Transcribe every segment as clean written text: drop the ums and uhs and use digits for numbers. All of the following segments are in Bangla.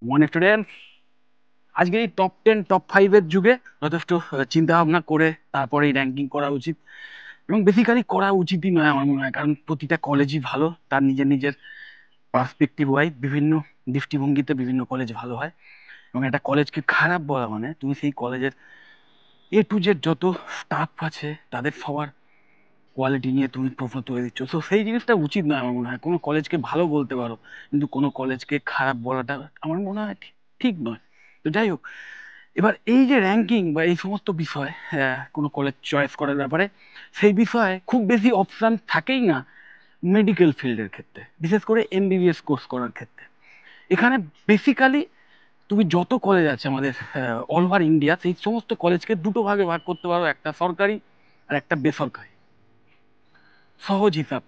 মনে স্টুডেন্ট, আজকে এই টপ 10 টপ 5 যুগে যথেষ্ট চিন্তা ভাবনা করে তারপরে র্যাঙ্কিং করা উচিত এবং বেসিক্যালি করা উচিতই নয় আমার মনে হয়। কারণ প্রতিটা কলেজই ভালো, তার নিজের নিজের পার্সপেক্টিভ ওয়াইজ বিভিন্ন দৃষ্টিভঙ্গিতে বিভিন্ন কলেজ ভালো হয়। এবং একটা কলেজকে খারাপ বলা মানে তুমি সেই কলেজের A to Z যত স্টাফ আছে তাদের সবার কোয়ালিটি নিয়ে তুমি প্রশ্ন তুলে দিচ্ছ। তো সেই জিনিসটা উচিত নয় আমার মনে হয়। কোনো কলেজকে ভালো বলতে পারো, কিন্তু কোনো কলেজকে খারাপ বলাটা আমার মনে হয় ঠিক নয়। তো যাই হোক, এবার এই যে র্যাঙ্কিং বা এই সমস্ত বিষয় কোনো কলেজ চয়েস করার ব্যাপারে, সেই বিষয়ে খুব বেশি অপশান থাকেই না মেডিকেল ফিল্ডের ক্ষেত্রে, বিশেষ করে MBBS কোর্স করার ক্ষেত্রে। এখানে বেসিক্যালি তুমি যত কলেজ আছে আমাদের অল ওভার ইন্ডিয়া, সেই সমস্ত কলেজকে দুটো ভাগে ভাগ করতে পারো, একটা সরকারি আর একটা বেসরকারি। সহজ হিসাব,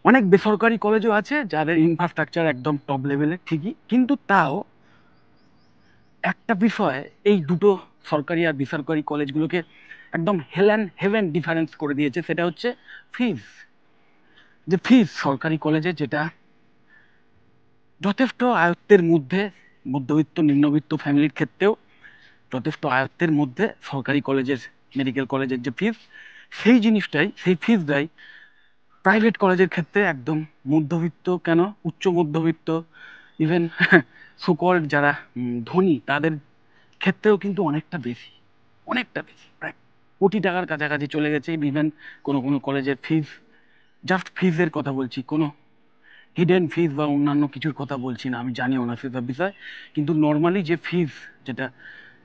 অনেক বেসরকারি কলেজও আছে যাদের ইনফ্রাস্ট্রাকচার একদম টপ লেভেলের ঠিকই, কিন্তু তাও একটা বিষয় এই দুটো সরকারি আর বেসরকারি কলেজগুলোকে একদম হেল অ্যান্ড হেভেন ডিফারেন্স করে দিয়েছে। সেটা হচ্ছে ফিজ। যে ফিজ সরকারি কলেজে, যেটা যথেষ্ট আয়ত্তের মধ্যে, মধ্যবিত্ত নিম্নবিত্ত ফ্যামিলির ক্ষেত্রেও যথেষ্ট আয়ত্তের মধ্যে সরকারি কলেজের, মেডিকেল কলেজের যে ফিজ, সেই জিনিসটাই, সেই ফিজটাই প্রাইভেট কলেজের ক্ষেত্রে একদম মধ্যবিত্ত কেন, উচ্চ মধ্যবিত্ত, ইভেন সুকল যারা ধনী তাদের ক্ষেত্রেও কিন্তু অনেকটা বেশি, অনেকটা বেশি, প্রায় কোটি টাকার কাছাকাছি চলে গেছে ইভেন কোনো কোনো কলেজের ফিজ। জাস্ট ফিজের কথা বলছি, কোনো হিডেন ফিজ বা অন্যান্য কিছুর কথা বলছি না, আমি জানিও না সেসব বিষয়। কিন্তু নর্মালি যে ফিজ, যেটা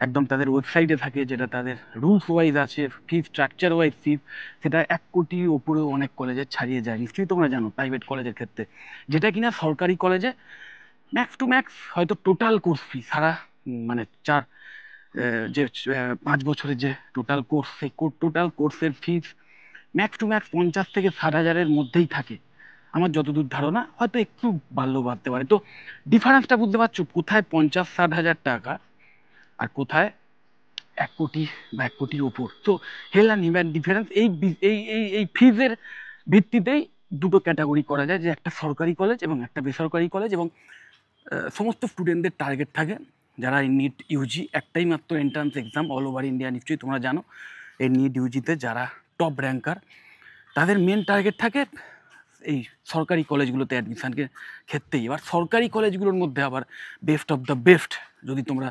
একদম তাদের ওয়েবসাইটে থাকে, যেটা তাদের রুলস ওয়াইজ আছে, ফিজ স্ট্রাকচার ওয়াইজ ফিজ, সেটা 1 কোটির ওপরেও অনেক কলেজে ছাড়িয়ে যায়, নিশ্চয়ই তোমরা জানো, প্রাইভেট কলেজের ক্ষেত্রে। যেটা কিনা সরকারি কলেজে ম্যাক্স টু ম্যাক্স হয়তো টোটাল কোর্স ফি সারা মানে চার যে 5 বছরের যে টোটাল কোর্স, সেই টোটাল কোর্সের ফিজ ম্যাক্স টু ম্যাক্স 50 থেকে 60 হাজারের মধ্যেই থাকে আমার যতদূর ধারণা, হয়তো একটু বাড়লেও বাড়তে পারে। তো ডিফারেন্সটা বুঝতে পারছো, কোথায় 50-60 হাজার টাকা আর কোথায় 1 কোটি বা 1 কোটির ওপর। তো হেল অ্যান্ড হিউম্যান ডিফারেন্স, এই ফিজের ভিত্তিতেই দুটো ক্যাটাগরি করা যায়, যে একটা সরকারি কলেজ এবং একটা বেসরকারি কলেজ। এবং সমস্ত স্টুডেন্টদের টার্গেট থাকে, যারা এই নিট ইউজি, একটাই মাত্র entrance exam all over India, নিশ্চয়ই তোমরা জানো। এই নিট ইউজিতে যারা টপ র্যাঙ্কার, তাদের মেন টার্গেট থাকে এই সরকারি কলেজগুলোতে অ্যাডমিশনকে ক্ষেত্রেই। এবার সরকারি কলেজগুলোর মধ্যে আবার বেস্ট অফ দ্য বেস্ট যদি তোমরা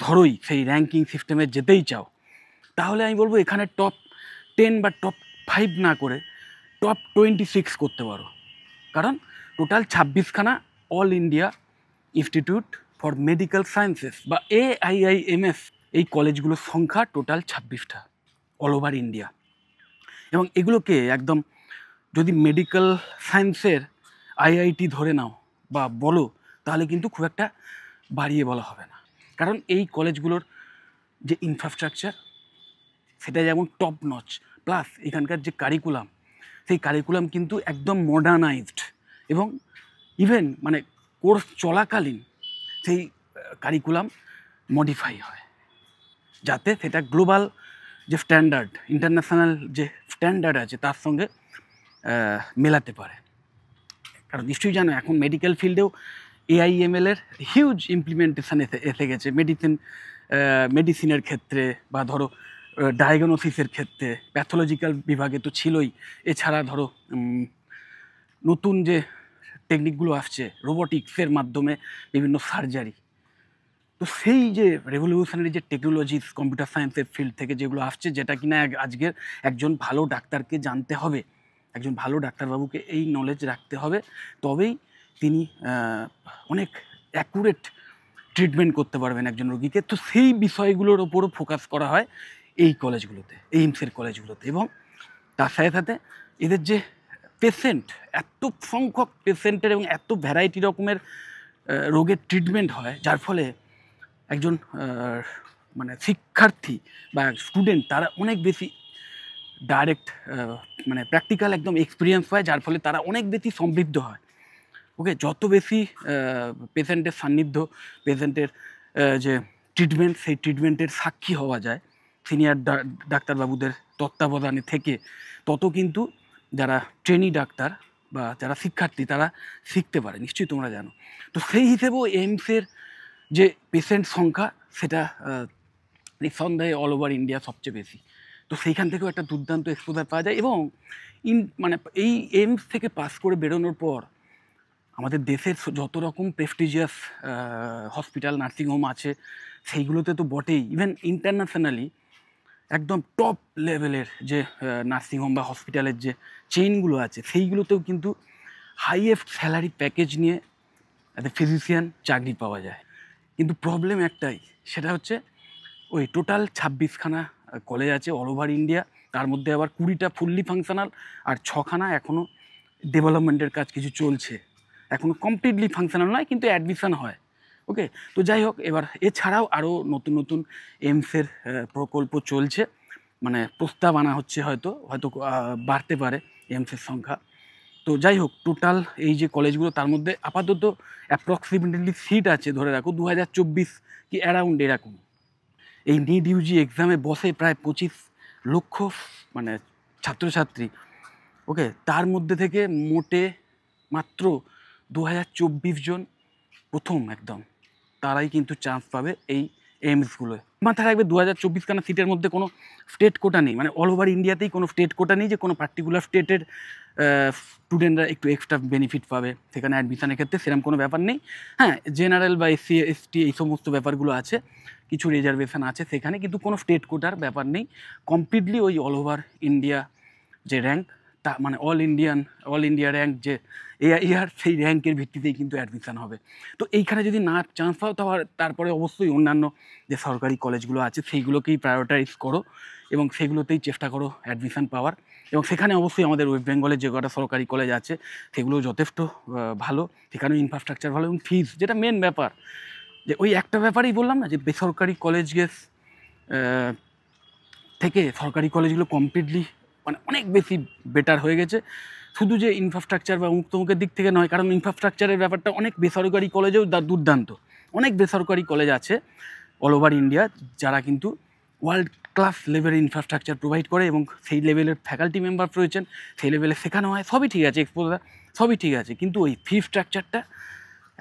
ধরোই, সেই র্যাঙ্কিং সিস্টেমে যেতেই চাও, তাহলে আমি বলবো এখানে টপ 10 বা টপ 5 না করে টপ 26 করতে পারো। কারণ টোটাল 26খানা all India institute for medical sciences বা AIIMS, এই কলেজগুলোর সংখ্যা টোটাল 26টা অল ওভার ইন্ডিয়া। এবং এগুলোকে একদম যদি মেডিকেল সায়েন্সের IIT ধরে নাও বা বলো, তাহলে কিন্তু খুব একটা বাড়িয়ে বলা হবে না। কারণ এই কলেজগুলোর যে ইনফ্রাস্ট্রাকচার, সেটা যেমন টপ নচ, প্লাস এখানকার যে কারিকুলাম, সেই কারিকুলাম কিন্তু একদম মডার্নাইজড। এবং ইভেন মানে কোর্স চলাকালীন সেই কারিকুলাম মডিফাই হয়, যাতে সেটা গ্লোবাল যে স্ট্যান্ডার্ড, ইন্টারন্যাশনাল যে স্ট্যান্ডার্ড আছে তার সঙ্গে মেলাতে পারে। কারণ নিশ্চয়ই জানো, এখন মেডিকেল ফিল্ডেও AIML এর হিউজ ইমপ্লিমেন্টেশন এসে গেছে মেডিসিনের ক্ষেত্রে, বা ধরো ডায়াগনোসিসের ক্ষেত্রে, প্যাথোলজিক্যাল বিভাগে তো ছিলই। এছাড়া ধরো নতুন যে টেকনিকগুলো আসছে রোবোটিক্সের মাধ্যমে বিভিন্ন সার্জারি, তো সেই যে রেভলিউশনারি যে টেকনোলজি কম্পিউটার সায়েন্সের ফিল্ড থেকে যেগুলো আসছে, যেটা কিনা আজকের একজন ভালো ডাক্তারকে জানতে হবে, একজন ভালো ডাক্তারবাবুকে এই নলেজ রাখতে হবে, তবেই তিনি অনেক অ্যাকুরেট ট্রিটমেন্ট করতে পারবেন একজন রোগীকে। তো সেই বিষয়গুলোর ওপরও ফোকাস করা হয় এই কলেজগুলোতে, এইমসের কলেজগুলোতে। এবং তার সাথে সাথে এদের যে পেশেন্ট, এত সংখ্যক পেশেন্টের এবং এত ভ্যারাইটি রকমের রোগের ট্রিটমেন্ট হয়, যার ফলে একজন মানে শিক্ষার্থী বা স্টুডেন্ট তারা অনেক বেশি ডাইরেক্ট মানে প্র্যাকটিক্যাল একদম এক্সপিরিয়েন্স পায়, যার ফলে তারা অনেক বেশি সমৃদ্ধ হয়। ওকে, যত বেশি পেশেন্টের সান্নিধ্য, পেশেন্টের যে ট্রিটমেন্ট, সেই ট্রিটমেন্টের সাক্ষী হওয়া যায় সিনিয়র ডাক্তারবাবুদের তত্ত্বাবধানে থেকে, তত কিন্তু যারা ট্রেনি ডাক্তার বা যারা শিক্ষার্থী তারা শিখতে পারে, নিশ্চয়ই তোমরা জানো। তো সেই হিসেবেও এইমসের যে পেশেন্ট সংখ্যা সেটা নিঃসন্দেহে অল ওভার ইন্ডিয়া সবচেয়ে বেশি। তো সেইখান থেকেও একটা দুর্দান্ত এক্সপোজার পাওয়া যায়। এবং মানে এই এইমস থেকে পাস করে বেরোনোর পর আমাদের দেশের যত রকম প্রেস্টিজিয়াস হসপিটাল নার্সিংহোম আছে সেইগুলোতে তো বটেই, ইভেন ইন্টারন্যাশনালি একদম টপ লেভেলের যে নার্সিংহোম বা হসপিটালের যে চেইনগুলো আছে সেইগুলোতেও কিন্তু হাইয়েস্ট স্যালারি প্যাকেজ নিয়ে একটা ফিজিশিয়ান চাকরি পাওয়া যায়। কিন্তু প্রবলেম একটাই, সেটা হচ্ছে ওই টোটাল 26খানা কলেজ আছে অল ওভার ইন্ডিয়া, তার মধ্যে আবার 20টা ফুললি ফাংশনাল আর 6খানা এখনও ডেভেলপমেন্টের কাজ কিছু চলছে, এখনও কমপ্লিটলি ফাংশনাল নয় কিন্তু অ্যাডমিশন হয়। ওকে, তো যাই হোক, এবার এছাড়াও আরও নতুন নতুন এইমসের প্রকল্প চলছে, মানে প্রস্তাব আনা হচ্ছে, হয়তো হয়তো বাড়তে পারে এইমসের সংখ্যা। তো যাই হোক, টোটাল এই যে কলেজগুলো তার মধ্যে আপাতত অ্যাপ্রক্সিমেটলি সিট আছে ধরে রাখো 2024 কি অ্যারাউন্ড এরকম। এই নিট ইউজি এক্সামে বসে প্রায় 25 লক্ষ মানে ছাত্রছাত্রী। ওকে, তার মধ্যে থেকে মোটে মাত্র 2024 জন প্রথম একদম তারাই কিন্তু চান্স পাবে এই এইমসগুলোয়। মাথায় রাখবে 2024খানা সিটের মধ্যে কোনো স্টেট কোটা নেই, মানে অল ওভার ইন্ডিয়াতেই কোনো স্টেট কোটা নেই যে কোনো পার্টিকুলার স্টেটের স্টুডেন্টরা একটু এক্সট্রা বেনিফিট পাবে সেখানে অ্যাডমিশনের ক্ষেত্রে, সেরকম কোনো ব্যাপার নেই। হ্যাঁ, জেনারেল বা এসসি এসটি এই সমস্ত ব্যাপারগুলো আছে, কিছু রিজার্ভেশন আছে সেখানে, কিন্তু কোনো স্টেট কোটার ব্যাপার নেই। কমপ্লিটলি ওই অল ওভার ইন্ডিয়া যে র্যাঙ্ক, তা মানে অল ইন্ডিয়া র্যাঙ্ক যে এআইআর, সেই র্যাঙ্কের ভিত্তিতেই কিন্তু অ্যাডমিশান হবে। তো এইখানে যদি না চান্স পাও তারপরে অবশ্যই অন্যান্য যে সরকারি কলেজগুলো আছে সেইগুলোকেই প্রায়োরিটাইজ করো এবং সেগুলোতেই চেষ্টা করো অ্যাডমিশান পাওয়ার। এবং সেখানে অবশ্যই আমাদের ওয়েস্ট বেঙ্গলের যে কটা সরকারি কলেজ আছে সেগুলো যথেষ্ট ভালো, সেখানেও ইনফ্রাস্ট্রাকচার ভালো এবং ফিজ, যেটা মেন ব্যাপার। যে ওই একটা ব্যাপারেই বললাম না যে বেসরকারি কলেজ থেকে সরকারি কলেজগুলো কমপ্লিটলি মানে অনেক বেশি বেটার হয়ে গেছে। শুধু যে ইনফ্রাস্ট্রাকচার বা মুক্তমুখের দিক থেকে নয়, কারণ ইনফ্রাস্ট্রাকচারের ব্যাপারটা অনেক বেসরকারি কলেজেও দুর্দান্ত। অনেক বেসরকারি কলেজ আছে অল ওভার ইন্ডিয়া যারা কিন্তু ওয়ার্ল্ড ক্লাস লেভেলের ইনফ্রাস্ট্রাকচার প্রোভাইড করে এবং সেই লেভেলের ফ্যাকাল্টি মেম্বার রয়েছেন, সেই লেভেলে শেখানো হয়, সবই ঠিক আছে, এক্সপোজার সবই ঠিক আছে, কিন্তু ওই ফি স্ট্রাকচারটা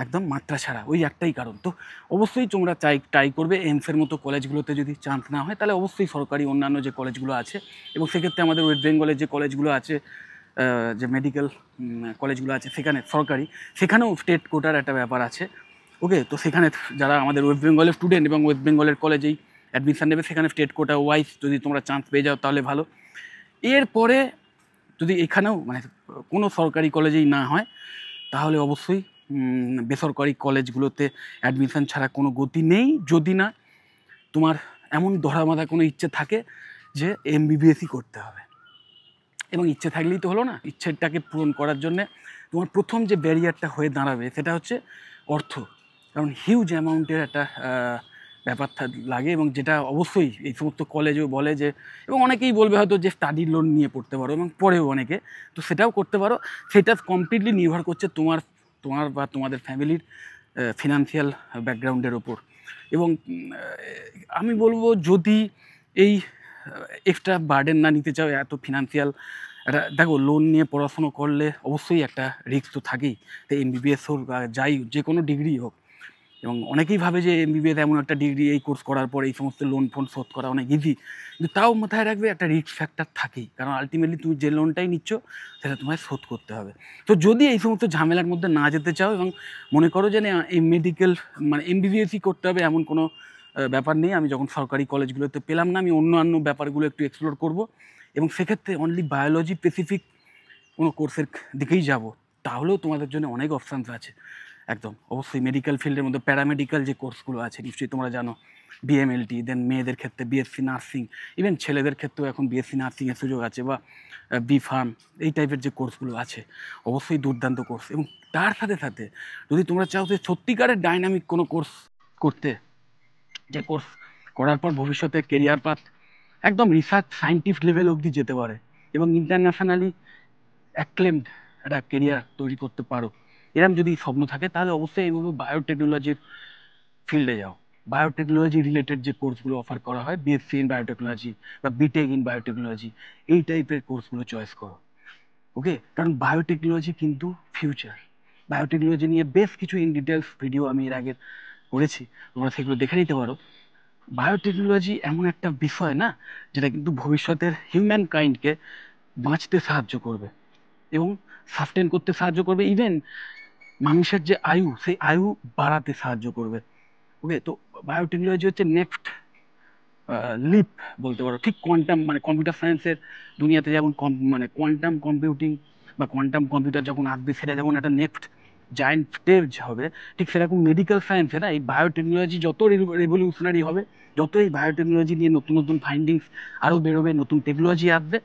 একদম মাত্রা ছাড়া, ওই একটাই কারণ। তো অবশ্যই তোমরা ট্রাই করবে এইমসের মতো কলেজগুলোতে, যদি চান্স না হয় তাহলে অবশ্যই সরকারি অন্যান্য যে কলেজগুলো আছে, এবং সেক্ষেত্রে আমাদের ওয়েস্ট বেঙ্গলের যে কলেজগুলো আছে, যে মেডিকেল কলেজগুলো আছে সেখানে সরকারি, সেখানেও স্টেট কোটার একটা ব্যাপার আছে। ওকে, তো সেখানে যারা আমাদের ওয়েস্ট বেঙ্গলের স্টুডেন্ট এবং ওয়েস্ট বেঙ্গলের কলেজেই অ্যাডমিশান নেবে সেখানে স্টেট কোটা ওয়াইজ যদি তোমরা চান্স পেয়ে যাও তাহলে ভালো। এরপরে যদি এখানেও মানে কোনো সরকারি কলেজেই না হয় তাহলে অবশ্যই বেসরকারি কলেজগুলোতে অ্যাডমিশান ছাড়া কোনো গতি নেই, যদি না তোমার এমন ধরাবাঁধা কোনো ইচ্ছে থাকে যে এমবিবিএসই করতে হবে। এবং ইচ্ছে থাকলেই তো হলো না, ইচ্ছেটাকে পূরণ করার জন্যে তোমার প্রথম যে ব্যারিয়ারটা হয়ে দাঁড়াবে সেটা হচ্ছে অর্থ। কারণ হিউজ অ্যামাউন্টের একটা ব্যাপার লাগে, এবং যেটা অবশ্যই এই সমস্ত কলেজেও বলে যে, এবং অনেকেই বলবে হয়তো যে স্টাডি লোন নিয়ে পড়তে পারো, এবং পড়েও অনেকে, তো সেটাও করতে পারো। সেটা কমপ্লিটলি নির্ভর করছে তোমার বা তোমাদের ফ্যামিলির ফিনান্সিয়াল ব্যাকগ্রাউন্ডের ওপর। এবং আমি বলবো যদি এই এক্সট্রা বার্ডেন না নিতে চাও, এত ফিনান্সিয়াল একটা, দেখো লোন নিয়ে পড়াশুনো করলে অবশ্যই একটা রিস্ক তো থাকেই, তো এমবিবিএস হোক বা যাই যে কোনো ডিগ্রি হোক। এবং অনেকেই ভাবে যে এমবিবিএস এমন একটা ডিগ্রি, এই কোর্স করার পর এই সমস্ত লোন ফোন শোধ করা অনেক ইজি, কিন্তু তাও মাথায় রাখবে একটা রিস্ক ফ্যাক্টর থাকেই, কারণ আলটিমেটলি তুমি যে লোনটাই নিচ্ছ সেটা তোমায় শোধ করতে হবে। তো যদি এই সমস্ত ঝামেলার মধ্যে না যেতে চাও এবং মনে করো যে না এই মেডিকেল মানে এমবিবিএসই করতে হবে এমন কোনো ব্যাপার নেই, আমি যখন সরকারি কলেজগুলোতে পেলাম না আমি অন্যান্য ব্যাপারগুলো একটু এক্সপ্লোর করব এবং সেক্ষেত্রে অনলি বায়োলজি স্পেসিফিক কোনো কোর্সের দিকেই যাব, তাহলেও তোমাদের জন্য অনেক অপশানস আছে। একদম অবশ্যই মেডিকেল ফিল্ডের মধ্যে প্যারামেডিক্যাল যে কোর্সগুলো আছে নিশ্চয়ই তোমরা জানো, বিএমএলটি, দেন মেয়েদের ক্ষেত্রে বিএসসি নার্সিং, ইভেন ছেলেদের ক্ষেত্রেও এখন বিএসসি নার্সিংয়ের সুযোগ আছে, বা বি ফার্ম, এই টাইপের যে কোর্সগুলো আছে অবশ্যই দুর্দান্ত কোর্স। এবং তার সাথে সাথে যদি তোমরা চাও যে সত্যিকারের ডাইনামিক কোনো কোর্স করতে, যে কোর্স করার পর ভবিষ্যতে কেরিয়ার পাথ একদম রিসার্চ সায়েন্টিফিক লেভেল অবধি যেতে পারে এবং ইন্টারন্যাশনালি অ্যাক্লেমড একটা কেরিয়ার তৈরি করতে পারো, এরকম যদি স্বপ্ন থাকে তাহলে অবশ্যই এইভাবে বায়োটেকনোলজির ফিল্ডে যাও। বায়োটেকনোলজি রিলেটেড যে কোর্সগুলো অফার করা হয়, বিএসসি ইন বায়োটেকনোলজি বা বিটেক ইন বায়োটেকনোলজি, এই টাইপের কোর্সগুলো চয়েস করো। ওকে, কারণ বায়োটেকনোলজি কিন্তু ফিউচার। বায়োটেকনোলজি নিয়ে বেশ কিছু ইন ডিটেলস ভিডিও আমি এর আগে করেছি, তোমরা সেগুলো দেখে নিতে পারো। বায়োটেকনোলজি এমন একটা বিষয় না, যেটা কিন্তু ভবিষ্যতের হিউম্যান কাইন্ডকে বাঁচতে সাহায্য করবে এবং সাস্টেন করতে সাহায্য করবে, ইভেন মানুষের যে আয়ু সেই আয়ু বাড়াতে সাহায্য করবে। ওকে, তো বায়োটেকনোলজি হচ্ছে নেক্সট লিপ বলতে পারো, ঠিক কোয়ান্টাম মানে কম্পিউটার সায়েন্সের দুনিয়াতে যেমন মানে কোয়ান্টাম কম্পিউটিং বা কোয়ান্টাম কম্পিউটার যখন আসবে সেটা যেমন একটা নেক্সট জায়েন্ট স্টেজ হবে, ঠিক সেরকম মেডিকেল সায়েন্সে না এই বায়োটেকনোলজি যত রেভলিউশনারি হবে, যত এই বায়োটেকনোলজি নিয়ে নতুন নতুন ফাইন্ডিংস আরও বেরোবে, নতুন টেকনোলজি আসবে,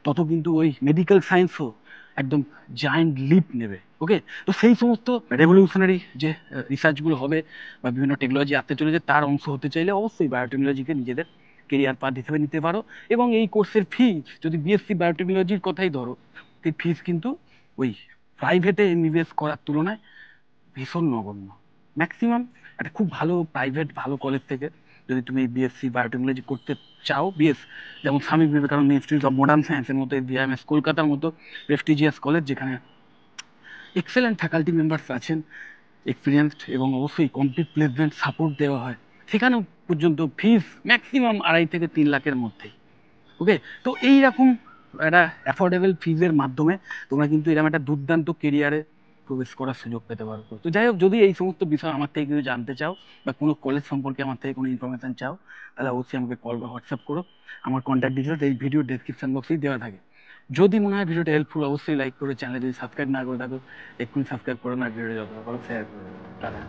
তত কিন্তু ওই মেডিকেল সায়েন্সও একদম জায়েন্ট লিপ নেবে। ওকে, তো সেই সমস্ত রেভলিউশনারি যে রিসার্চগুলো হবে বা বিভিন্ন টেকনোলজি আসতে চলেছে তার অংশ হতে চাইলে অবশ্যই বায়োটেকনোলজিকে নিজেদের কেরিয়ার পাথ হিসেবে নিতে পারো। এবং এই কোর্সের ফিজ যদি বিএসসি বায়োটেকনোলজির কথাই ধরো, সেই ফিজ কিন্তু ওই প্রাইভেটে এমবিবিএস করার তুলনায় ভীষণ নগণ্য। ম্যাক্সিমাম একটা খুব ভালো প্রাইভেট ভালো কলেজ থেকে যদি তুমি বিএসসি বায়োটেকনোলজি করতে চাও, যেমন Swami Vivekananda institute of modern সায়েন্সের মতো, বিআইএমএস কলকাতার মতো প্রেস্টিজিয়াস কলেজ, যেখানে এক্সেলেন্ট ফ্যাকাল্টি মেম্বার্স আছেন, এক্সপিরিয়েন্সড, এবং অবশ্যই কমপ্লিট প্লেসমেন্ট সাপোর্ট দেওয়া হয়, সেখানেও পর্যন্ত ফিস ম্যাক্সিমাম 2.5 থেকে 3 লাখের মধ্যে। ওকে, তো এইরকম একটা অ্যাফোর্ডেবল ফিজের মাধ্যমে তোমরা কিন্তু এরকম একটা দুর্দান্ত কেরিয়ারে প্রবেশ করার সুযোগ পেতে পারো। তো যাই হোক, যদি এই সমস্ত বিষয় আমার থেকে কিছু জানতে চাও বা কোনো কলেজ সম্পর্কে আমার থেকে কোনো ইনফরমেশন চাও, তাহলে অবশ্যই আমাকে কল বা হোয়াটসঅ্যাপ করো। আমার কন্ট্যাক্ট ডিটেলস এই ভিডিও ডেসক্রিপশন বক্সেই দেওয়া থাকে। যদি মনে হয় ভিডিওটা হেল্পফুল, অবশ্যই লাইক করে, চ্যানেলে যদি সাবস্ক্রাইব না করে থাকো এক্ষুনি সাবস্ক্রাইব করো, না ভিডিওটা যতটা পারো শেয়ার করো। টাটা।